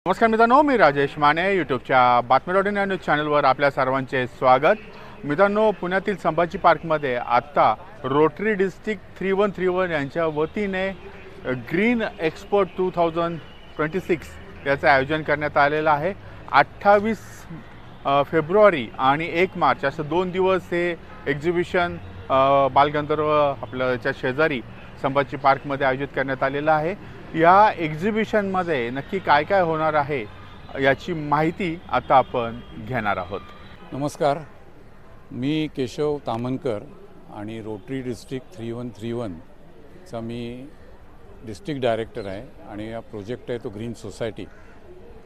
नमस्कार मित्रांनो, मी राजेश माने यूट्यूबच्या बातमी.इन न्यूज चॅनलवर आपल्या सर्वांचे स्वागत. मित्रांनो, पुण्यातील संभाजी पार्कमध्ये आत्ता रोटरी डिस्ट्रिक्ट 3131 यांच्या वतीने ग्रीन एक्सपो 2026 याचं आयोजन करण्यात आलेलं आहे. 28 फेब्रुवारी आणि 1 मार्च असे 2 दिवस हे एक्झिबिशन बालगंधर्व आपल्याच्या शेजारी संभाजी पार्कमध्ये आयोजित करण्यात आलेलं आहे. या एक्झिबिशनमध्ये नक्की काय काय होणार आहे याची माहिती आता आपण घेणार आहोत. नमस्कार, मी केशव तामनकर आणि रोटरी डिस्ट्रिक्ट 3131चा मी डिस्ट्रिक्ट डायरेक्टर आहे आणि हा प्रोजेक्ट आहे तो ग्रीन सोसायटी.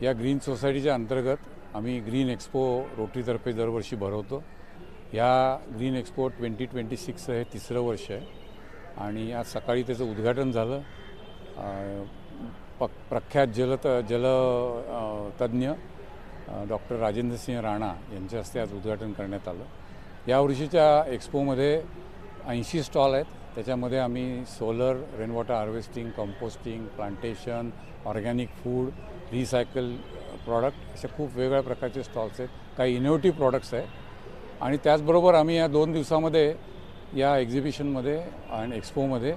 या ग्रीन सोसायटीच्या अंतर्गत आम्ही ग्रीन एक्सपो रोटरीतर्फे दरवर्षी भरवतो. या ग्रीन एक्सपो 2026 हे 3रं वर्ष आहे आणि आज सकाळी त्याचं उद्घाटन झालं. प्रख्यात जलतज्ञ डॉक्टर राजेंद्र सिंह राणा यांच्या हस्ते आज उद्घाटन करण्यात आलं. यावर्षीच्या एक्सपोमध्ये 80 स्टॉल आहेत. त्याच्यामध्ये आम्ही solar, rain water harvesting, composting, plantation, organic food, recycle product अशा खूप वेगवेगळ्या प्रकारचे स्टॉल्स आहेत. काही इनोव्हेटिव्ह प्रॉडक्ट्स आहेत आणि त्याचबरोबर आम्ही या 2 दिवसामध्ये या एक्झिबिशनमध्ये आणि एक्सपोमध्ये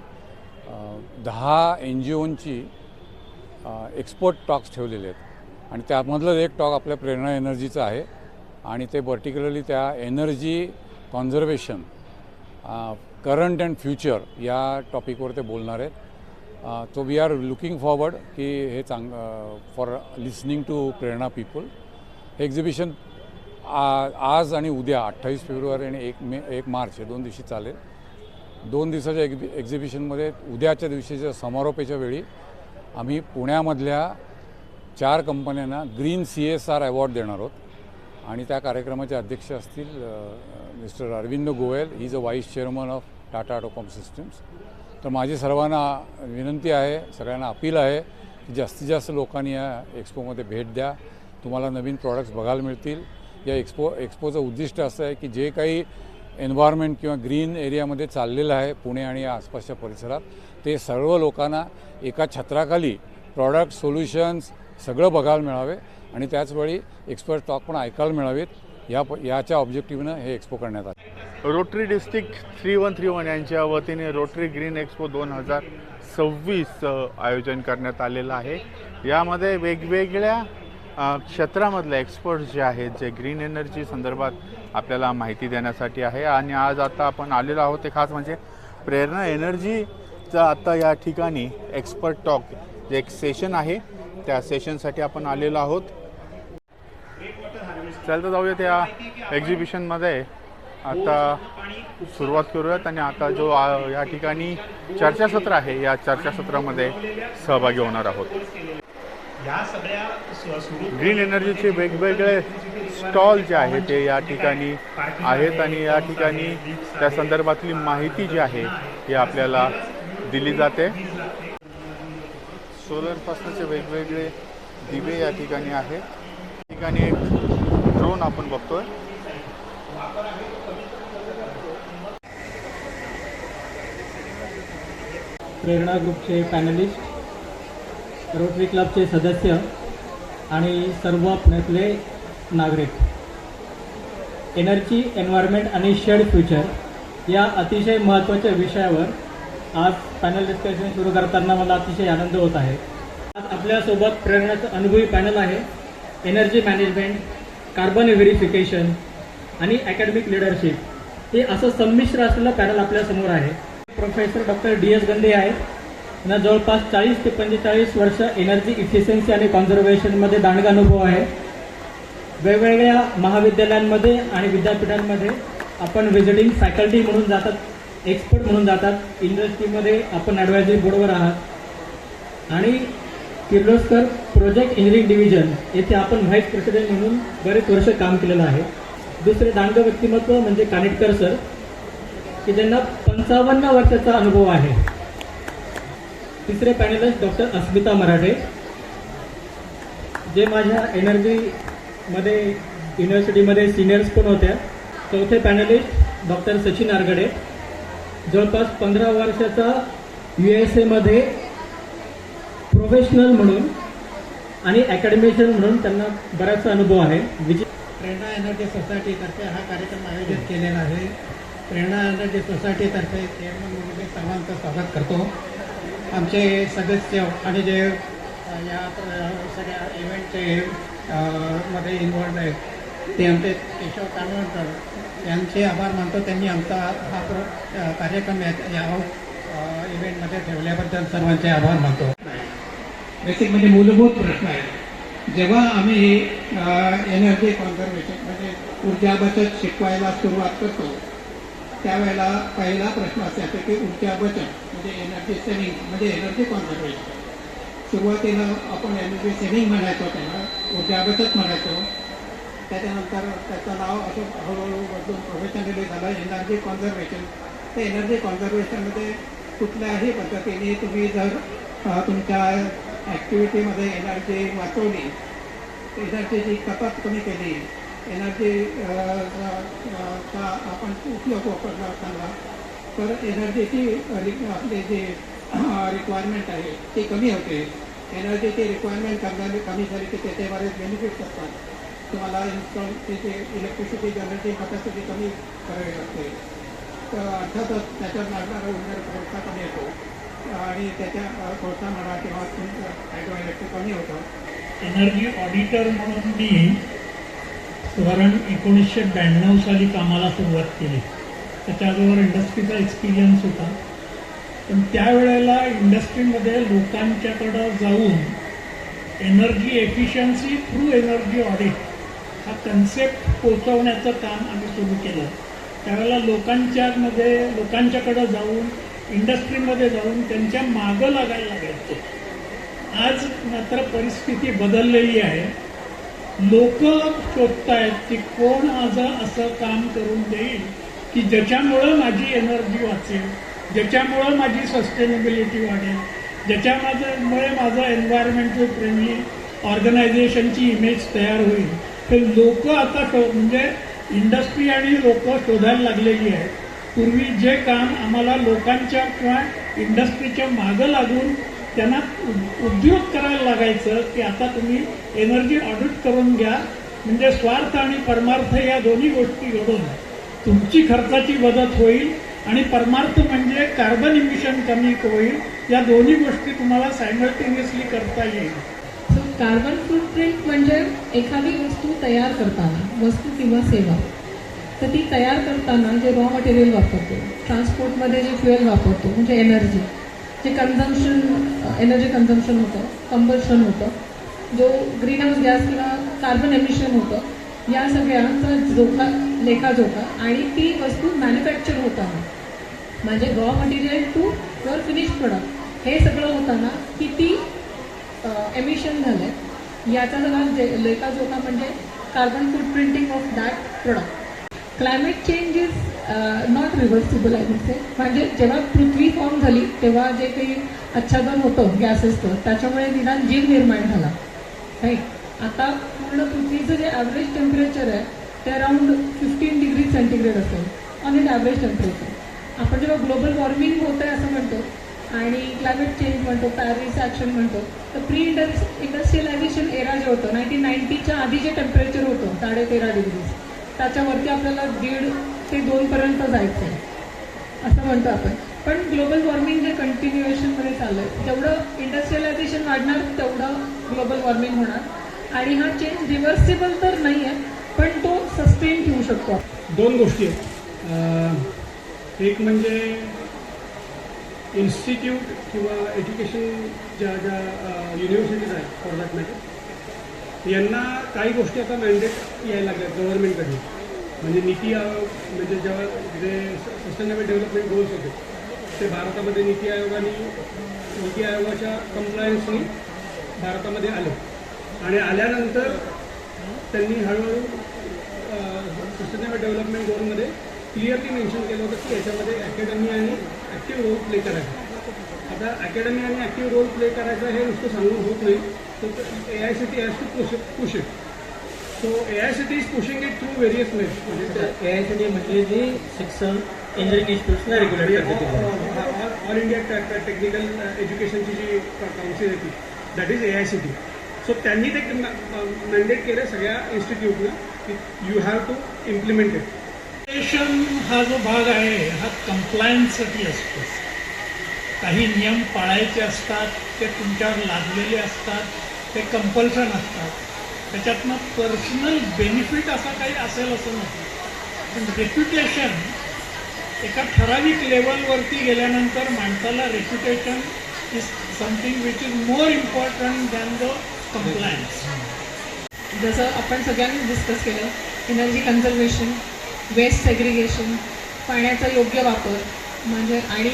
10 NGOंची एक्सपोर्ट टॉक्स ठेवलेले आहेत आणि त्यामधलं एक टॉक आपल्या प्रेरणा एनर्जीचं आहे आणि ते पर्टिक्युलरली त्या energy conservation current and future या टॉपिकवर ते बोलणार आहेत. So we are looking forward की हे for listening to Prerna people. Exhibition आज आणि उद्या 28 फेब्रुवारी आणि 1 मार्च हे 2 दिवशी चालेल. 2 दिवसाच्या एक्झिबिशनमध्ये उद्याच्या दिवशीच्या समारोपाच्या वेळी आम्ही पुण्यामधल्या 4 कंपन्यांना ग्रीन CSR अवॉर्ड देणार आहोत आणि त्या कार्यक्रमाचे अध्यक्ष असतील mister Arvind Goyal. He is a vice chairman of Tata Autocomp systems. तर माझी सर्वांना विनंती आहे, सगळ्यांना अपील आहे की जास्तीत जास्त लोकांनी या एक्सपोमध्ये भेट द्या. तुम्हाला नवीन प्रॉडक्ट्स बघायला मिळतील. या एक्सपोचं उद्दिष्ट असं आहे की जे काही एन्व्हायरमेंट किंवा ग्रीन एरियामध्ये चाललेलं आहे पुणे आणि या आसपासच्या परिसरात, ते सर्व लोकांना एका छत्राखाली प्रॉडक्ट, सोल्युशन्स सगळं बघायला मिळावे आणि त्याचवेळी एक्सपर्ट टॉक पण ऐकायला मिळावेत. याच्या ऑब्जेक्टिव्हनं हे एक्सपो करण्यात आले. रोटरी डिस्ट्रिक्ट 3131 यांच्या वतीने रोटरी ग्रीन एक्सपो 2026 आयोजन करण्यात आलेलं आहे. यामध्ये वेगवेगळ्या क्षेत्रामधले एक्सपर्ट्स जे आहेत, जे ग्रीन एनर्जी संदर्भात आपल्याला माहिती देण्यासाठी आहे आणि आज आता आपण आलेलो आहोत ते खास म्हणजे प्रेरणा एनर्जीचा आता या ठिकाणी एक्सपर्ट टॉक जे एक सेशन आहे त्या सेशनसाठी आपण आलेलो आहोत. चल तर जाऊया त्या एक्झिबिशनमध्ये आता सुरुवात करूयात आणि आता जो या ठिकाणी चर्चासत्र आहे या चर्चासत्रामध्ये सहभागी होणार आहोत. ग्रीन एनर्जीचे वेगवेगळे स्टॉल जे आहेत ते या ठिकाणी आहेत आणि या ठिकाणी त्या संदर्भातली माहिती जी आहे ही आपल्याला दिली जाते. सोलरपासूनचे वेगवेगळे दिवे या ठिकाणी आहेत. या ठिकाणी एक ड्रोन आपण बघतोय. प्रेरणा ग्रुपचे पॅनलिस्ट, रोटरी क्लबचे सदस्य आणि सर्व पुण्यातले नागरिक, एनर्जी, एन्व्हायरमेंट आणि शेअर्ड फ्युचर या अतिशय महत्त्वाच्या विषयावर आज पॅनल डिस्कशन सुरू करताना मला अतिशय आनंद होत आहे. आज आपल्यासोबत प्रेरणाचं अनुभवी पॅनल आहे. एनर्जी मॅनेजमेंट, कार्बन व्हेरिफिकेशन आणि अकॅडमिक लिडरशिप हे असं संमिश्र असलेलं पॅनल आपल्यासमोर आहे. प्रोफेसर डॉक्टर DS गंदे आहेत. त्यांना जवळपास 40 ते 45 वर्ष एनर्जी इफिशियन्सी आणि कॉन्झर्वेशनमध्ये दांडगा अनुभव आहे. वेगवेगळ्या महाविद्यालयांमध्ये आणि विद्यापीठांमध्ये आपण व्हिजिटिंग फॅकल्टी म्हणून जातात, एक्सपर्ट म्हणून जातात. इंडस्ट्रीमध्ये आपण ॲडवायझरी बोर्डवर आहात आणि किर्लोस्कर प्रोजेक्ट इंजिनिअरिंग डिव्हिजन येथे आपण व्हाईस प्रेसिडेंट म्हणून बरेच वर्ष काम केलेलं आहे. दुसरे दांडगा व्यक्तिमत्व म्हणजे कानिटकर सर, की ज्यांना 55 वर्षाचा अनुभव आहे. तिसरे पॅनलिस्ट डॉक्टर अस्मिता मराठे, जे माझ्या एनर्जीमध्ये युनिव्हर्सिटीमध्ये सिनियर्स पण होत्या. चौथे पॅनलिस्ट डॉक्टर सचिन आरगडे, जवळपास 15 वर्षाचा USA मध्ये प्रोफेशनल म्हणून आणि अकॅडमिशियन म्हणून त्यांना बराचसा अनुभव आहे. प्रेरणा एनर्जी सोसायटीतर्फे हा कार्यक्रम आयोजित केलेला आहे. प्रेरणा एनर्जी सोसायटीतर्फे चेअरमन म्हणून मी सर्वांचं स्वागत करतो. आमचे सदस्य आणि जे या सगळ्या इव्हेंटचे मध्ये इन्व्हॉल्ड आहेत ते आमचे केशव कानवणकर यांचे आभार मानतो. त्यांनी आमचा हा कार्यक्रम या इव्हेंटमध्ये ठेवल्याबद्दल सर्वांचे आभार मानतो. बेसिक म्हणजे मूलभूत प्रश्न आहे. जेव्हा आम्ही एनर्जी कॉन्झर्वेशन म्हणजे ऊर्जा बचत शिकवायला सुरुवात करतो त्यावेळेला पहिला प्रश्न असायचा की ऊर्जा बचत म्हणजे एनर्जी सेव्हिंग म्हणजे एनर्जी कॉन्झर्वेशन. सुरुवातीला आपण एनर्जी सेव्हिंग म्हणायचो, त्याला ऊर्जा बचत म्हणायचो. त्याच्यानंतर त्याचं नाव असं हळूहळू बदलून प्रोफेशनली झालं एनर्जी कॉन्झर्वेशन. ते एनर्जी कॉन्झर्वेशनमध्ये कुठल्याही पद्धतीने तुम्ही जर तुमच्या ॲक्टिव्हिटीमध्ये एनर्जी वाचवली, एनर्जीची कपात कमी केली, एनर्जी चा आपण उपयोग वापरला चांगला तर एनर्जीची आपली जी रिक्वायरमेंट आहे ती कमी होते. एनर्जीची रिक्वायरमेंट करणारी कमी झाली की त्याचे बरेच बेनिफिट्स असतात. तुम्हाला इन्स्टॉल त्याचे इलेक्ट्रिसिटी जनरेटिंग कपॅसिटी कमी करावी लागते. तर अर्थातच त्याच्यात लागणारा उर्जा खर्च कमी येतो आणि त्याच्या कोळसा म्हणा किंवा हायड्रो इलेक्ट्रिक कमी होतं. एनर्जी ऑडिटर म्हणून मी साधारण 1992 साली कामाला सुरुवात केली. त्याच्याबरोबर इंडस्ट्रीचा एक्सपिरियन्स होता. पण त्यावेळेला इंडस्ट्रीमध्ये लोकांच्याकडं जाऊन energy efficiency through energy audit हा कन्सेप्ट पोचवण्याचं काम आम्ही सुरू केलं. त्यावेळेला लोकांच्याकडं जाऊन इंडस्ट्रीमध्ये जाऊन त्यांच्या मागं लागायला लागायचं. आज मात्र परिस्थिती बदललेली आहे. लोक शोधतायत की कोण माझं असं काम करून देईल की ज्याच्यामुळं माझी एनर्जी वाचेल, ज्याच्यामुळं माझी सस्टेनेबिलिटी वाढेल, ज्याच्यामुळे माझं एन्व्हायरमेंटल फ्रेंडली ऑर्गनायझेशनची इमेज तयार होईल. हे लोक आता म्हणजे इंडस्ट्री आणि लोक शोधायला लागलेली आहेत. पूर्वी जे काम आम्हाला लोकांच्या किंवा इंडस्ट्रीच्या मागं लागून त्यांना उद्योग करायला लागायचं की आता तुम्ही एनर्जी ऑडिट करून घ्या, म्हणजे स्वार्थ आणि परमार्थ या दोन्ही गोष्टी घडून तुमची खर्चाची मदत होईल आणि परमार्थ म्हणजे कार्बन इमिशन कमी होईल. या दोन्ही गोष्टी तुम्हाला सायमल्टेनियसली करता येईल. सो कार्बन फूटप्रिंट म्हणजे एखादी वस्तू तयार करताना, वस्तू किंवा सेवा, तर ती तयार करताना जे रॉ मटेरियल वापरतो, ट्रान्सपोर्टमध्ये जे फ्युएल वापरतो म्हणजे एनर्जी, जे एनर्जी कन्झम्पशन होतं, कंबशन होतं, जो ग्रीन हाऊस गॅस किंवा कार्बन एमिशन होतं, या सगळ्यांचा लेखाजोखा आणि ती वस्तू मॅन्युफॅक्चर होताना म्हणजे raw material to your finish product हे सगळं होताना किती एमिशन झालं आहे याचा सगळा लेखाजोखा म्हणजे carbon footprinting of that product. Climate change is not reversible I say. म्हणजे जेव्हा पृथ्वी फॉर्म झाली तेव्हा जे काही आच्छादन होतं गॅसेसचं त्याच्यामुळे निदान जीव निर्माण झाला राईट. आता पूर्ण पृथ्वीचं जे ॲव्हरेज टेम्परेचर आहे ते अराउंड 15 डिग्री सेंटीग्रेड असेल ऑन एन ॲव्हरेज टेम्परेचर. आपण जेव्हा ग्लोबल वॉर्मिंग होतं आहे असं म्हणतो आणि क्लायमेट चेंज म्हणतो, पॅरिस ॲक्शन म्हणतो, तर प्री इंडस्ट्रियलायझेशन एरा जे होतं 1990च्या आधी जे टेम्परेचर होतं 13.5 डिग्रीज त्याच्यावरती आपल्याला 1.5 ते 2पर्यंत जायचं आहे असं म्हणतो आपण. पण ग्लोबल वॉर्मिंग जे कंटिन्युएशनमध्ये चाललं आहे, जेवढं इंडस्ट्रियलायझेशन वाढणार तेवढं ग्लोबल वॉर्मिंग होणार आणि हा चेंज रिव्हर्सिबल तर नाही आहे पण तो सस्टेन ठेवू शकतो. दोन गोष्टी आहेत. एक म्हणजे इन्स्टिट्यूट किंवा एज्युकेशन ज्या युनिव्हर्सिटीज आहेत फॉर दॅट मॅटर यांना काही गोष्टी आता मॅन्डेट यायला लागल्यात गव्हर्नमेंटकडे. म्हणजे नीती आयोग म्हणजे जेव्हा जे सस्टेनेबल डेव्हलपमेंट गोल्स होते ते भारतामध्ये नीती आयोगाच्या कंप्लायन्सनी भारतामध्ये आले आणि आल्यानंतर त्यांनी हळूहळू सस्टेनेबल डेव्हलपमेंट गोलमध्ये क्लिअरली मेन्शन केलं होतं की याच्यामध्ये अकॅडमी आणि ॲक्टिव्ह रोल प्ले करायचा. आता अकॅडमी आणि ॲक्टिव्ह रोल प्ले करायचा हे नुसतं सांगून होत नाही, तर AICTE has to push it. So AICTE is pushing it through various methods. म्हणजे AICTE म्हणजे जी शिक्षण इंजिनिअरिंग इन्स्टिट्यूट्सना रेग्युलेट करते. ऑल इंडिया टेक्निकल एज्युकेशनची जी काउन्सिल आहे ती दॅट इज AICTE. सो त्यांनी ते मॅन्डेट केलं सगळ्या इन्स्टिट्यूटला की you have to implement it. हा जो भाग आहे हा कंप्लायन्ससाठी असतो. काही नियम पाळायचे असतात, ते तुमच्यावर लादलेले असतात, ते कंपल्शन असतात. त्याच्यातनं पर्सनल बेनिफिट असा काही असेल असं नाही. पण रेप्युटेशन एका ठराविक लेवलवरती गेल्यानंतर माणसाला reputation is something which is more important than the compliance. जसं आपण सगळ्यांनी डिस्कस केलं, एनर्जी कन्झर्वेशन, वेस्ट सेग्रिगेशन, पाण्याचा योग्य वापर म्हणजे आणि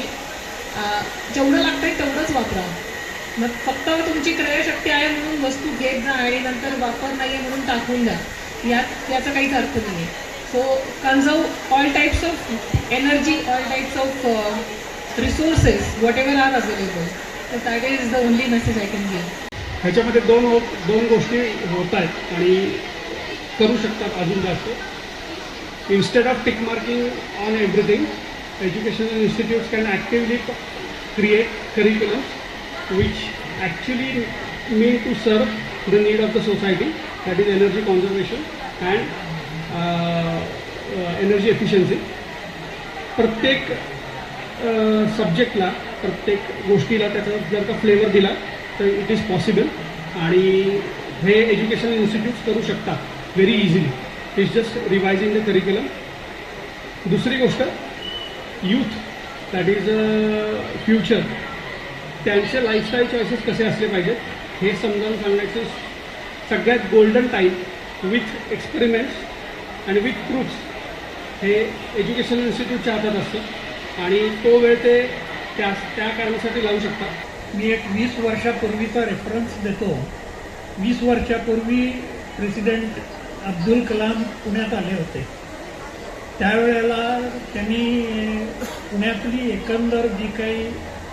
जेवढं लागतं आहे तेवढंच वापरा. मग फक्त तुमची क्रयशक्ती आहे म्हणून वस्तू घेत जा आणि नंतर वापर नाही आहे म्हणून टाकून द्या, याचा काहीच अर्थ नाही आहे. So conserve all types of energy, all types of resources whatever are available. तर that is the only message I can give. ह्याच्यामध्ये दोन गोष्टी होत आहेत आणि करू शकतात अजून जास्त. Instead of tick marking on everything, educational institutes can actively create curriculums which actually mean to serve the need of the society, that is energy conservation and energy efficiency. प्रत्येक सब्जेक्टला, प्रत्येक गोष्टीला त्याचा जर का फ्लेवर दिला तर इट इज पॉसिबल आणि हे एज्युकेशनल इन्स्टिट्यूट्स करू शकतात very easily. It's just revising the curriculum. दुसरी गोष्ट, यूथ दॅट इज फ्युचर, त्यांचे लाईफस्टाईल चॉईसेस कसे असले पाहिजेत हे समजावून सांगण्याचं सगळ्यात गोल्डन टाईम विथ एक्सपेरिमेंट्स आणि विथ प्रूफ्स हे एज्युकेशनल इन्स्टिट्यूटच्या हातात असतं आणि तो वेळ ते त्या कारणासाठी लावू शकतात. मी एक 20 वर्षापूर्वीचा रेफरन्स देतो. 20 वर्षापूर्वी प्रेसिडेंट अब्दुल कलाम पुण्यात आले होते. त्यावेळेला त्यांनी पुण्यातली एकंदर जी काही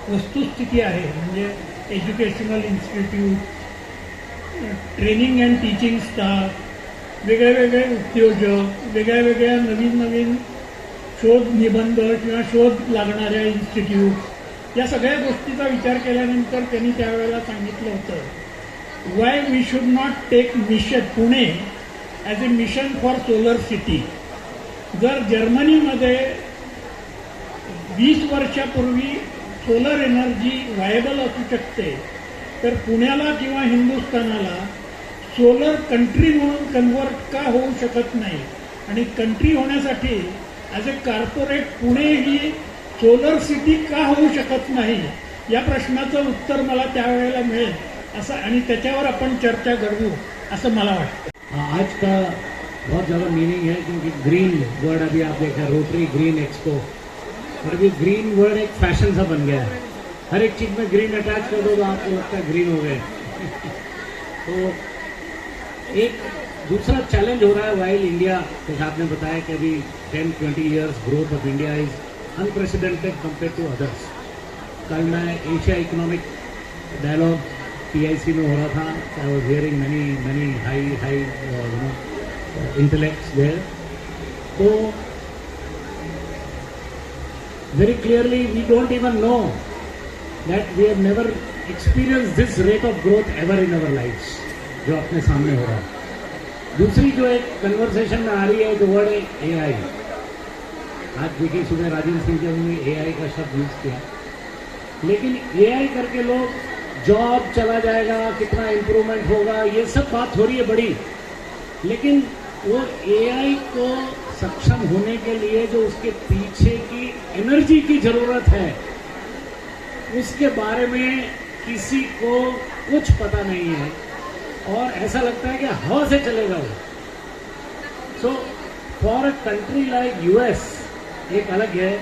वस्तुस्थिती आहे म्हणजे educational institute, training and teaching staff, वेगळे उद्योजक, वेगळ्या नवीन शोध निबंध किंवा शोध लागणाऱ्या इन्स्टिट्यूट, या सगळ्या गोष्टीचा विचार केल्यानंतर त्यांनी त्यावेळेला सांगितलं होतं why we should not take mission Pune as a mission for solar city. जर जर्मनीमध्ये 20 वर्षापूर्वी सोलर एनर्जी व्हायबल असू शकते तर पुण्याला किंवा हिंदुस्थानाला सोलर कंट्री म्हणून कन्व्हर्ट का होऊ शकत नाही. आणि कंट्री होण्यासाठी as a corporate Pune he solar city का होऊ शकत नाही या प्रश्नाचं उत्तर मला त्यावेळेला मिळेल असं आणि त्याच्यावर आपण चर्चा घडवू असं मला वाटतं. आज का बहुत ज़्यादा मीनिंग है क्योंकि ग्रीन वर्ड अभी आप देखें, रोटरी ग्रीन एक्सपो, और अभी ग्रीन वर्ड एक फैशन सा बन गया है. हर एक चीज़ में ग्रीन अटैच कर दो तो आपको लगता है ग्रीन हो गए. तो एक दूसरा चैलेंज हो रहा है वाइल इंडिया, जैसे आपने बताया कि अभी 10-20 years growth of India is unprecedented compare to others. कल मैं एशिया इकोनॉमिक डायलॉग PIC में हो रहा था. आई वॉज हियरिंग मैनी हाई intellects there. So very clearly we don't even know that we have never experienced this rate of growth ever in our lives जो अपने सामने हो रहा है. दूसरी जो एक कन्वर्सेशन में आ रही है जो वर्ड है AI. आज देखिए सुबह राजेंद्र सिंह जी ने AI का शब्द यूज किया, लेकिन AI करके लोग जॉब चला जाएगा, कितना इम्प्रूवमेंट होगा, ये सब बात हो रही है बड़ी, लेकिन वो AI को सक्षम होने के लिए जो उसके पीछे की एनर्जी की ज़रूरत है उसके बारे में किसी को कुछ पता नहीं है और ऐसा लगता है कि हवा से चलेगा वो. So for a country like US एक अलग है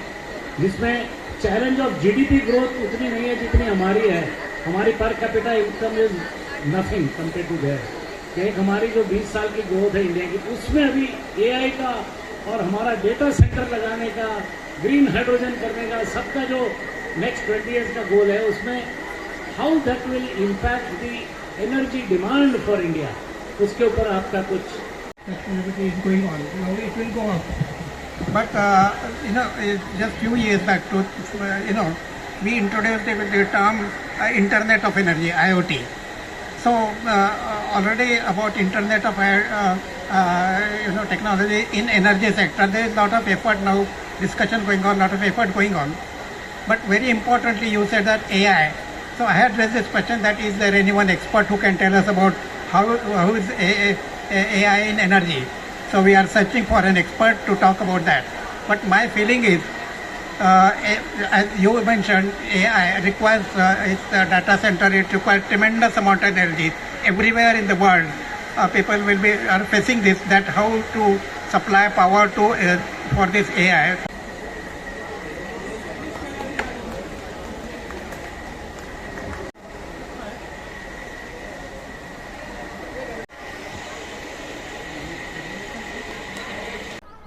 जिसमें चैलेंज ऑफ GDP ग्रोथ उतनी नहीं है जितनी हमारी है. हमारी per capita income is nothing compare to their. एक हमारी जो 20 साल की ग्रोथ है इंडिया की, उसमें अभी AI का और हमारा डेटा सेंटर लगाने का, ग्रीन हाइड्रोजन करने का, सबका जो नेक्स्ट 20 ईयर्स का गोल है उसमें how that will impact the energy demand for India, उसके ऊपर आपका कुछ. Is going on. It will go up. But just few years back, we introduced the term Internet of Energy (IoT). So already about Internet of technology in energy sector, there is a lot of effort now, discussion going on, lot of effort going on. But very importantly, you said that AI. So I had raised this question that is there anyone expert who can tell us about how is AI in energy? So we are searching for an expert to talk about that. But my feeling is, as you mentioned, AI requires its data center. It requires tremendous amount of energy. Everywhere in the world, people are facing this. That how to supply power to for this AI.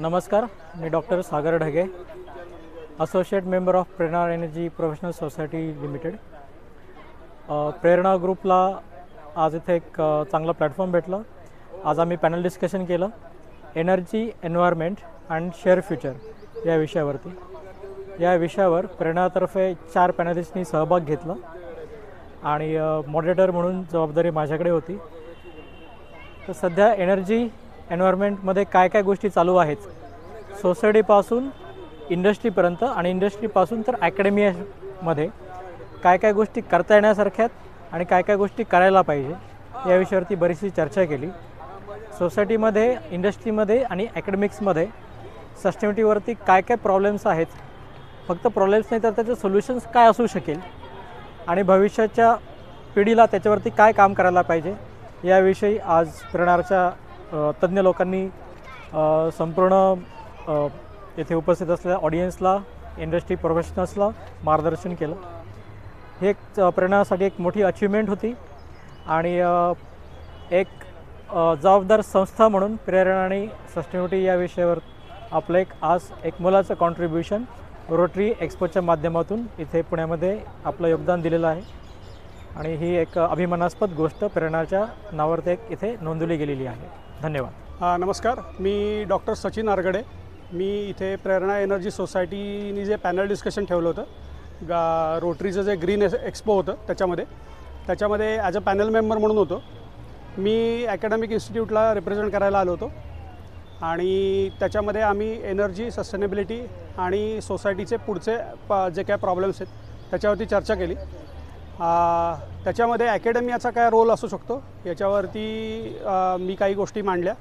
नमस्कार, मी doctor Sagar Dhage, associate member of Prerana energy professional society limited. Prerana ग्रुपला आज इथे एक चांगला platform भेटला. आज आम्ही पॅनल डिस्कशन केलं energy, environment and share future या विषयावरती. या विषयावर प्रेरणातर्फे 4 पॅनलिस्टनी सहभाग घेतला आणि मॉडरेटर म्हणून जबाबदारी माझ्याकडे होती. तर सध्या एनर्जी, एन्व्हायरमेंटमध्ये काय काय गोष्टी चालू आहेत, सोसायटीपासून इंडस्ट्रीपर्यंत आणि इंडस्ट्रीपासून तर ॲकॅडमीमध्ये काय काय गोष्टी करता येण्यासारख्यात आणि काय काय गोष्टी करायला पाहिजे या विषयावरती बरीचशी चर्चा केली. सोसायटीमध्ये, इंडस्ट्रीमध्ये आणि ॲकॅडमिक्समध्ये सस्टेनेबिलिटीवरती काय काय प्रॉब्लेम्स आहेत, फक्त प्रॉब्लेम्स नाही तर त्याचे सोल्युशन्स काय असू शकेल आणि भविष्याच्या पिढीला त्याच्यावरती काय काम करायला पाहिजे याविषयी आज प्रेरणाच्या तज्ज्ञ लोकांनी संपूर्ण येथे उपस्थित असलेल्या ऑडियन्सला, इंडस्ट्री प्रोफेशनल्सला मार्गदर्शन केलं. हे एक प्रेरणासाठी एक मोठी अचिव्हमेंट होती आणि एक जबाबदार संस्था म्हणून प्रेरणा आणि सस्टेनेबिलिटी या विषयावर आपलं आज एक मोलाचं कॉन्ट्रीब्युशन रोटरी एक्सपोच्या माध्यमातून इथे पुण्यामध्ये आपलं योगदान दिलेलं आहे आणि ही एक अभिमानास्पद गोष्ट प्रेरणाच्या नावावरती इथे नोंदवली गेलेली आहे. धन्यवाद. नमस्कार, मी डॉक्टर सचिन आरगडे. मी इथे प्रेरणा एनर्जी सोसायटीनी जे पॅनल डिस्कशन ठेवलं होतं, रोटरीचं जे ग्रीन एक्सपो होतं त्याच्यामध्ये ॲज अ पॅनल मेंबर म्हणून होतो. मी ॲकॅडमिक इन्स्टिट्यूटला रिप्रेझेंट करायला आलो होतो आणि त्याच्यामध्ये आम्ही एनर्जी, सस्टेनेबिलिटी आणि सोसायटीचे पुढचे जे काय प्रॉब्लेम्स आहेत त्याच्यावरती चर्चा केली. त्याच्यामध्ये अकॅडमियाचा काय रोल असू शकतो याच्यावरती मी काही गोष्टी मांडल्या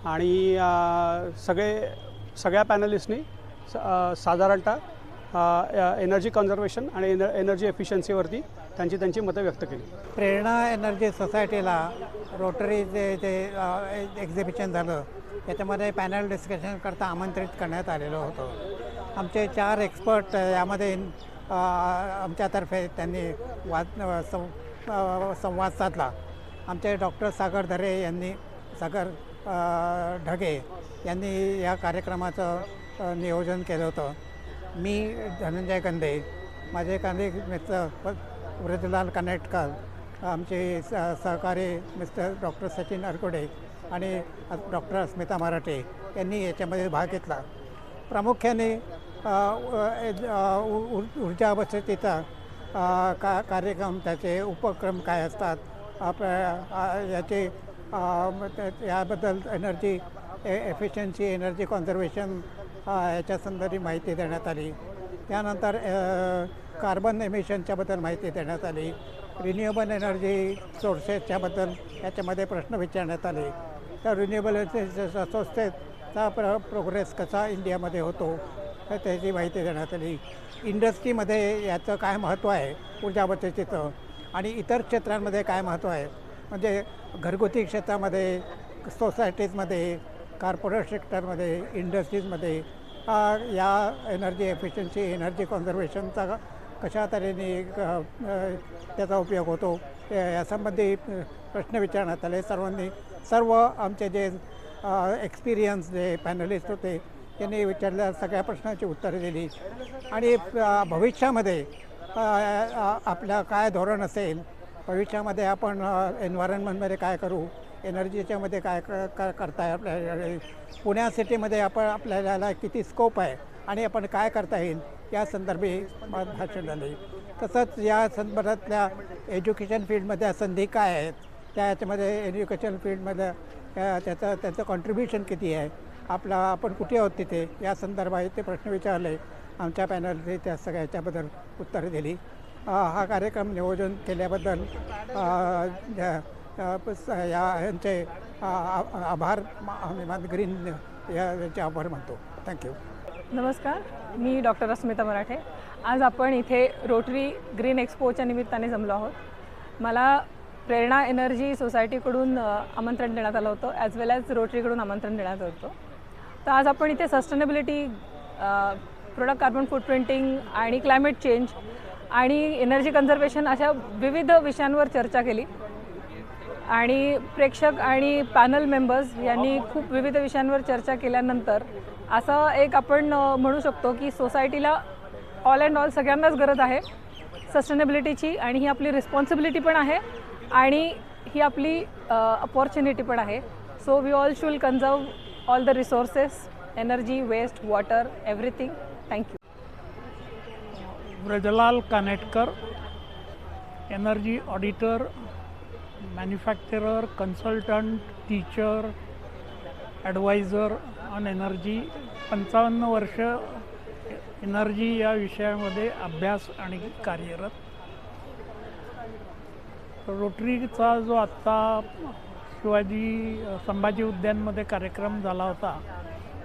आणि सगळ्या पॅनलिस्टनी साधारणतः एनर्जी कन्झर्वेशन आणि एनर्जी एफिशियन्सीवरती त्यांची मतं व्यक्त केली. प्रेरणा एनर्जी सोसायटीला रोटरीचे जे एक्झिबिशन झालं त्याच्यामध्ये पॅनल डिस्कशन करता आमंत्रित करण्यात आलेलं होतं. आमचे 4 एक्सपर्ट यामध्ये आमच्यातर्फे त्यांनी संवाद साधला. आमचे डॉक्टर सागर ढगे यांनी या कार्यक्रमाचं नियोजन केलं होतं. मी धनंजय गंदे, माझे कलिग मिस्टर वृद्धलाल कनेटकर, आमचे सहकारी मिस्टर डॉक्टर सचिन अरकोडे आणि डॉक्टर स्मिता मराठे यांनी याच्यामध्ये भाग घेतला. प्रामुख्याने ऊर्जा बचतीचा कार्यक्रम, त्याचे उपक्रम काय असतात, याचे याबद्दल एनर्जी एफिशियन्सी, एनर्जी कॉन्झर्वेशन याच्या संदर्भात माहिती देण्यात आली. त्यानंतर कार्बन एमिशनच्याबद्दल माहिती देण्यात आली. रिन्युएबल एनर्जी सोर्सेसच्याबद्दल याच्यामध्ये प्रश्न विचारण्यात आले. तर रिन्युएबल एनर्जी सोर्सेसचा प्रोग्रेस कसा इंडियामध्ये होतो त्याची माहिती देण्यात आली. इंडस्ट्रीमध्ये याचं काय महत्त्व आहे ऊर्जा बचतीचं आणि इतर क्षेत्रांमध्ये काय महत्त्व आहे, म्हणजे घरगुती क्षेत्रामध्ये, सोसायटीजमध्ये, कॉर्पोरेट सेक्टरमध्ये, इंडस्ट्रीजमध्ये या एनर्जी एफिशियन्सी, एनर्जी कॉन्झर्वेशनचा कशा तऱ्हेने त्याचा उपयोग होतो यासंबंधी प्रश्न विचारण्यात आले. सर्व आमचे जे एक्सपिरियन्स जे पॅनलिस्ट होते त्यांनी विचारल्या सगळ्या प्रश्नांची उत्तरं दिली आणि भविष्यामध्ये आपलं काय धोरण असेल, भविष्यामध्ये आपण एन्व्हायरमेंटमध्ये काय करू, एनर्जीच्यामध्ये काय करता आहे, आपल्या पुण्या सिटीमध्ये आपल्याला किती स्कोप आहे आणि आपण काय करता येईल या संदर्भी भाषण झाले. तसंच या संदर्भातल्या एज्युकेशन फील्डमधल्या संधी काय आहेत, त्या याच्यामध्ये एज्युकेशन फील्डमध्ये त्याचं कॉन्ट्रीब्युशन किती आहे, आपण कुठे आहोत तिथे, या संदर्भात ते प्रश्न विचारले. आमच्या पॅनलने त्या सगळ्या याच्याबद्दल उत्तरं दिली. हा कार्यक्रम नियोजन केल्याबद्दल या यांचे आभार ग्रीन याचे आभार मानतो. थँक्यू. नमस्कार, मी डॉक्टर अस्मिता मराठे. आज आपण इथे रोटरी ग्रीन एक्सपोच्या निमित्ताने जमलो आहोत. मला प्रेरणा एनर्जी सोसायटीकडून आमंत्रण देण्यात आलं होतं, ॲज वेल ॲज रोटरीकडून आमंत्रण देण्यात आलं होतं. तर आज आपण इथे सस्टेनेबिलिटी, प्रोडक्ट कार्बन फूटप्रिंटिंग आणि क्लायमेट चेंज आणि एनर्जी कन्झर्वेशन अशा विविध विषयांवर चर्चा केली आणि प्रेक्षक आणि पॅनल मेंबर्स यांनी खूप विविध विषयांवर चर्चा केल्यानंतर असं एक आपण म्हणू शकतो की सोसायटीला ऑल अँड ऑल सगळ्यांनाच गरज आहे सस्टेनेबिलिटीची, आणि ही आपली रिस्पॉन्सिबिलिटी पण आहे आणि ही आपली अपॉर्च्युनिटी पण आहे. So we all should conserve all the resources, energy, waste, water, everything. Thank you. Brajlal Kanetkar, energy auditor, manufacturer, consultant, teacher, adviser on energy. 55 वर्ष एनर्जी या विषयामध्ये अभ्यास आणि कार्यरत. रोटरीचा जो आत्ता संभाजी उद्यानमध्ये कार्यक्रम झाला होता,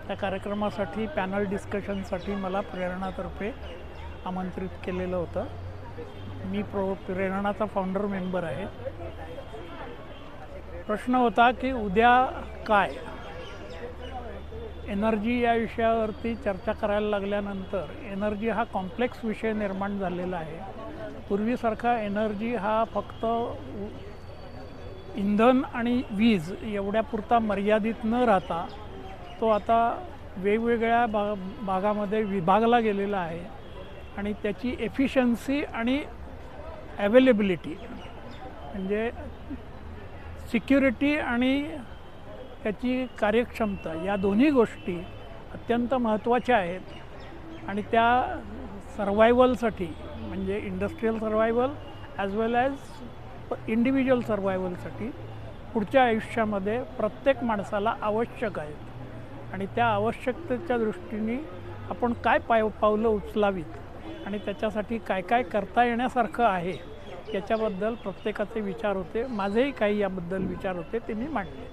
त्या कार्यक्रमासाठी पॅनल डिस्कशनसाठी मला प्रेरणातर्फे आमंत्रित केलेलं होतं. मी प्रेरणाचा फाउंडर मेंबर आहे. प्रश्न होता की उद्या काय. एनर्जी या विषयावरती चर्चा करायला लागल्यानंतर एनर्जी हा कॉम्प्लेक्स विषय निर्माण झालेला आहे. पूर्वीसारखा एनर्जी हा फक्त इंधन आणि वीज एवढ्यापुरता मर्यादित न राहता तो आता वेगवेगळ्या भागामध्ये विभागला गेलेला आहे आणि त्याची एफिशियन्सी आणि अवेलेबिलिटी म्हणजे सिक्युरिटी आणि त्याची कार्यक्षमता या दोन्ही गोष्टी अत्यंत महत्त्वाच्या आहेत आणि त्या सर्वायवलसाठी म्हणजे इंडस्ट्रियल सर्वायवल ॲज वेल ॲज इंडिव्हिज्युअल सर्वायवलसाठी पुढच्या आयुष्यामध्ये प्रत्येक माणसाला आवश्यक आहेत आणि त्या आवश्यकतेच्या दृष्टीने आपण काय पावलं उचलावीत आणि त्याच्यासाठी काय काय करता येण्यासारखं आहे याच्याबद्दल प्रत्येकाचे विचार होते. माझेही काही याबद्दल विचार होते, ते मी मांडले.